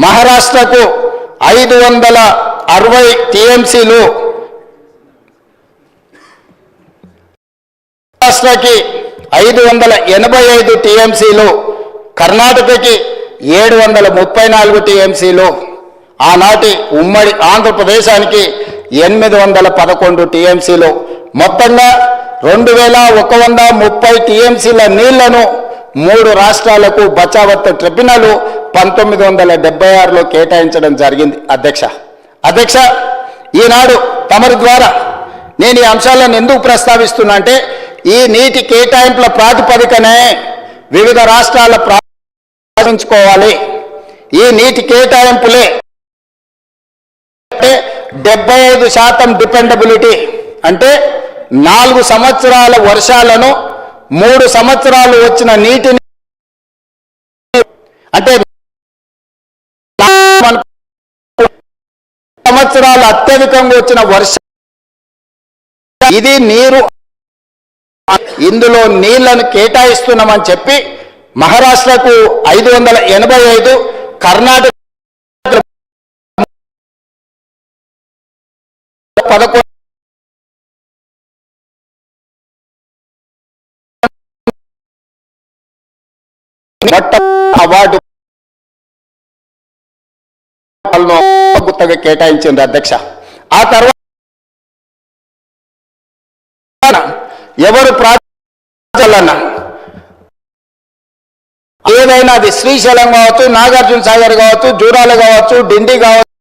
మహారాష్ట్రకు 560 టీఎంసీలు, మహారాష్ట్రకి 585 టీఎంసీలు, కర్ణాటకకి 734 టీఎంసీలు, ఆనాటి ఉమ్మడి ఆంధ్రప్రదేశానికి 811 టీఎంసీలు, మొత్తంగా 2130 టీఎంసీల నీళ్లను 3 రాష్ట్రాలకు బచావత్ ట్రిబ్యునల్ 1976లో కేటాయించడం జరిగింది. అధ్యక్ష, ఈనాడు తమరి ద్వారా నేను ఈ అంశాలను ఎందుకు ప్రస్తావిస్తున్నా అంటే, ఈ నీటి కేటాయింపుల ప్రాతిపదికనే వివిధ రాష్ట్రాల ప్రారంభించుకోవాలి. ఈ నీటి కేటాయింపులే 75% డిపెండబిలిటీ అంటే 4 సంవత్సరాల వర్షాలను 3 సంవత్సరాలు వచ్చిన నీటిని అంటే సంవత్సరాలు అత్యధికంగా వచ్చిన వర్షం ఇది నీరు, ఇందులో నీళ్లను కేటాయిస్తున్నామని చెప్పి మహారాష్ట్రకు 585, కర్ణాటక 11 అవార్డు గుత్తగా కేటాయించింది. అధ్యక్ష, ఆ తర్వాత ఎవరు ప్రాజెక్టులన్నా ఏదైనా అది శ్రీశైలం కావచ్చు, నాగార్జున సాగర్ కావచ్చు, జూరాల కావచ్చు, డిండి కావచ్చు,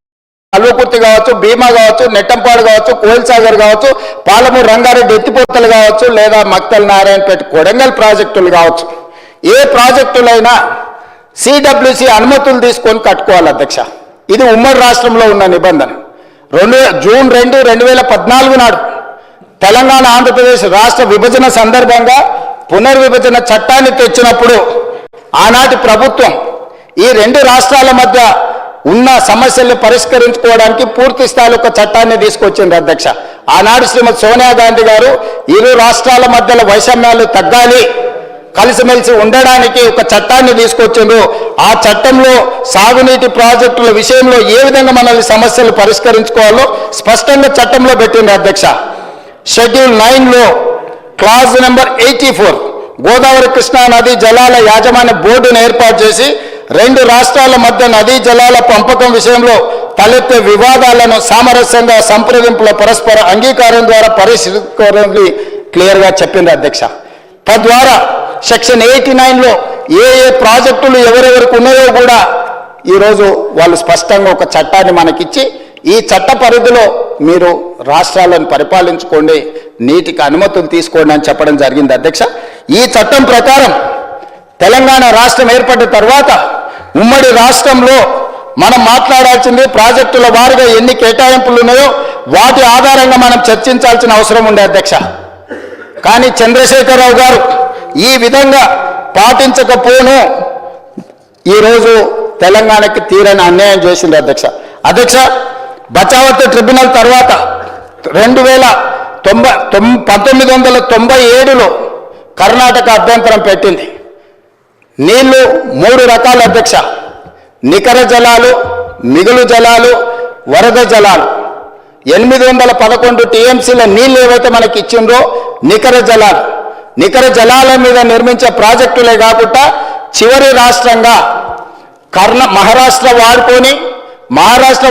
అల్వకుర్తి కావచ్చు, భీమా కావచ్చు, నెట్టంపాడు కావచ్చు, కోయిల్సాగర్ కావచ్చు, పాలమూరు రంగారెడ్డి ఎత్తిపోతలు కావచ్చు, లేదా మక్తల్ నారాయణపేట కొడంగల్ ప్రాజెక్టులు కావచ్చు, ఏ ప్రాజెక్టులైనా సిడబ్ల్యూసి అనుమతులు తీసుకొని కట్టుకోవాలి. అధ్యక్ష, ఇది ఉమ్మడి రాష్ట్రంలో ఉన్న నిబంధన. జూన్ 2, 2014 నాడు తెలంగాణ ఆంధ్రప్రదేశ్ రాష్ట్ర విభజన సందర్భంగా పునర్విభజన చట్టాన్ని తెచ్చినప్పుడు ఆనాటి ప్రభుత్వం ఈ 2 రాష్ట్రాల మధ్య ఉన్న సమస్యల్ని పరిష్కరించుకోవడానికి పూర్తి స్థాయిలో ఒక చట్టాన్ని తీసుకొచ్చింది. అధ్యక్ష, ఆనాడు శ్రీమతి సోనియా గాంధీ గారు 2 రాష్ట్రాల మధ్యలో వైషమ్యాలు తగ్గాలి, కలిసిమెలిసి ఉండడానికి ఒక చట్టాన్ని తీసుకొచ్చిండ్రు. ఆ చట్టంలో సాగునీటి ప్రాజెక్టుల విషయంలో ఏ విధంగా మనల్ని సమస్యలు పరిష్కరించుకోవాలో స్పష్టంగా చట్టంలో పెట్టింది. అధ్యక్ష, షెడ్యూల్ 9లో క్లాజ్ నెంబర్ 84 గోదావరి కృష్ణా నదీ జలాల యాజమాన్య బోర్డును ఏర్పాటు చేసి 2 రాష్ట్రాల మధ్య నదీ జలాల పంపకం విషయంలో తలెత్తే వివాదాలను సామరస్యంగా సంప్రదింపుల పరస్పర అంగీకారం ద్వారా పరిష్కరించాలని క్లియర్గా చెప్పింది. అధ్యక్ష, తద్వారా సెక్షన్ 89లో ఏ ప్రాజెక్టులు ఎవరెవరికి ఉన్నాయో కూడా ఈరోజు వాళ్ళు స్పష్టంగా ఒక చట్టాన్ని మనకిచ్చి ఈ చట్ట పరిధిలో మీరు రాష్ట్రాలను పరిపాలించుకోండి, నీటికి అనుమతులు తీసుకోండి అని చెప్పడం జరిగింది. అధ్యక్ష, ఈ చట్టం ప్రకారం తెలంగాణ రాష్ట్రం ఏర్పడిన తర్వాత ఉమ్మడి రాష్ట్రంలో మనం మాట్లాడాల్సింది ప్రాజెక్టుల వారీగా ఎన్ని కేటాయింపులు ఉన్నాయో వాటి ఆధారంగా మనం చర్చించాల్సిన అవసరం ఉండే. అధ్యక్ష, కానీ చంద్రశేఖరరావు గారు ఈ విధంగా పాటించకపోను ఈరోజు తెలంగాణకి తీరని అన్యాయం చేసింది. అధ్యక్ష, బచావత్ ట్రిబ్యునల్ తర్వాత 1997లో కర్ణాటక అభ్యంతరం పెట్టింది. నీళ్లు 3 రకాల. అధ్యక్ష, నికర జలాలు, మిగులు జలాలు, వరద జలాలు. 811 టీఎంసీల నీళ్ళు ఏవైతే మనకి ఇచ్చిండ్రో నికర జలాల మీద నిర్మించే ప్రాజెక్టులే కాకుండా చివరి రాష్ట్రంగా మహారాష్ట్ర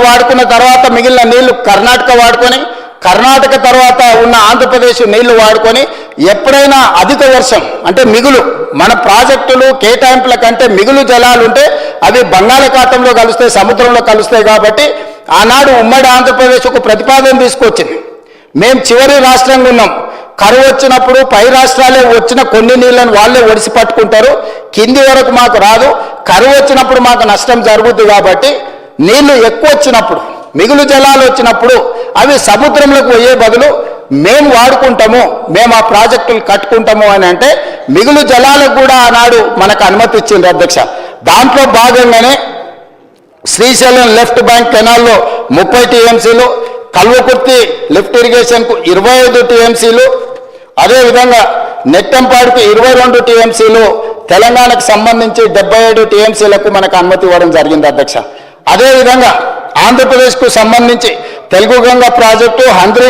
వాడుకున్న తర్వాత మిగిలిన నీళ్లు కర్ణాటక వాడుకొని, కర్ణాటక తర్వాత ఉన్న ఆంధ్రప్రదేశ్ నీళ్లు వాడుకొని, ఎప్పుడైనా అధిక వర్షం అంటే మిగులు మన ప్రాజెక్టులు కేటాయింపుల కంటే మిగులు జలాలు ఉంటే అవి బంగాళాఖాతంలో కలుస్తాయి, సముద్రంలో కలుస్తాయి. కాబట్టి ఆనాడు ఉమ్మడి ఆంధ్రప్రదేశ్ ఒక ప్రతిపాదన తీసుకొచ్చింది. మేము చివరి రాష్ట్రంగా ఉన్నాం, కరువు వచ్చినప్పుడు పై రాష్ట్రాలే వచ్చిన కొన్ని నీళ్లను వాళ్ళే ఒడిసి పట్టుకుంటారు, కింది వరకు మాకు రాదు, కరువు వచ్చినప్పుడు మాకు నష్టం జరుగుతుంది. కాబట్టి నీళ్లు ఎక్కువ వచ్చినప్పుడు, మిగులు జలాలు వచ్చినప్పుడు అవి సముద్రంలోకి పోయే బదులు మేము వాడుకుంటాము, మేము ఆ ప్రాజెక్టులు కట్టుకుంటాము అని అంటే మిగులు జలాలకు కూడా ఆనాడు మనకు అనుమతి ఇచ్చింది. అధ్యక్ష, దాంట్లో భాగంగానే శ్రీశైలం లెఫ్ట్ బ్యాంక్ కెనాల్లో 30 టీఎంసీలు, కల్వకుర్తి లిఫ్ట్ ఇరిగేషన్కు 25 టీఎంసీలు, అదేవిధంగా నెట్టంపాడుకు 22 టీఎంసీలు, తెలంగాణకు సంబంధించి 77 టీఎంసీలకు మనకు అనుమతి ఇవ్వడం జరిగింది. అధ్యక్ష, అదేవిధంగా ఆంధ్రప్రదేశ్కు సంబంధించి తెలుగు గంగ ప్రాజెక్టు హంద్రీ